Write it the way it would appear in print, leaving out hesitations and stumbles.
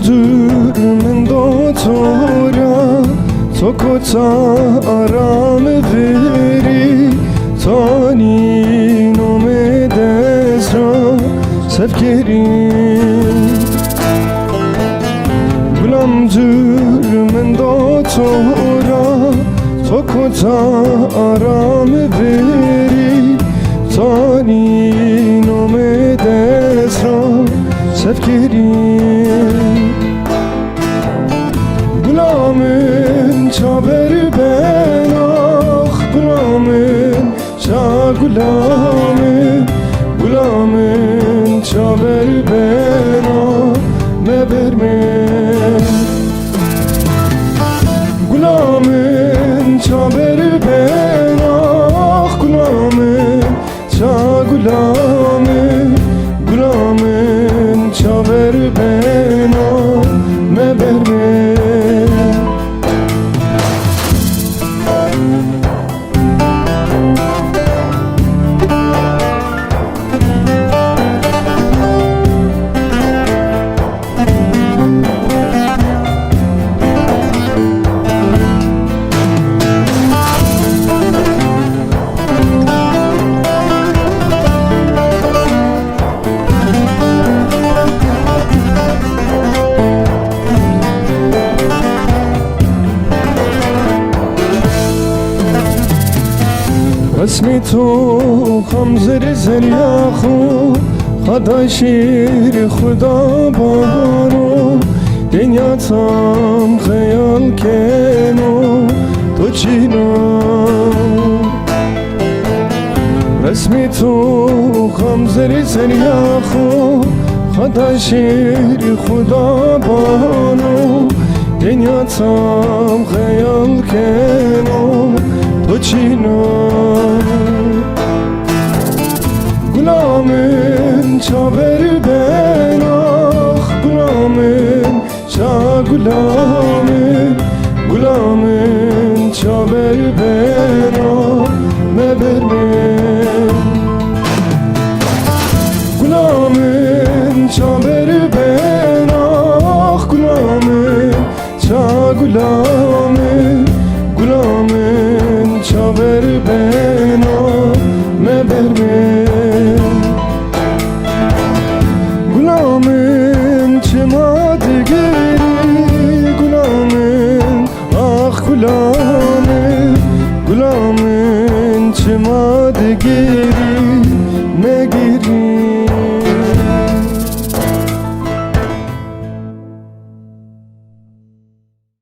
Gulamdır min dotora Tokota aram veri Tani nome desra Sevkeri Gulamdır min dotora Tokota aram veri Tani nome desra Sevkeri Gulamın çaber ben ah Gulamın ça gulamın Gulamın çaber ben ah meberme Gulamın çaber ben ah Gulamın ça gulamın Gulamın çaber ben ah meberme اسمی تو خمزر زریاخو خدا شیر خدا بارو دنیا تام خیال کنو تو چینا اسمی تو خمزر زریاخو خدا شیر خدا بارو دنیا تام خیال کنو تو چینا Gulamın çaber ben ah Gulamın ça gulamın Gulamın çaber ben ah meberme Gulamın çaber ben ah Gulamın ça gulamın Gulamın çaber ben ah meberme Gulamın çımadı geri Gulamın ah gulamın Gulamın çımadı geri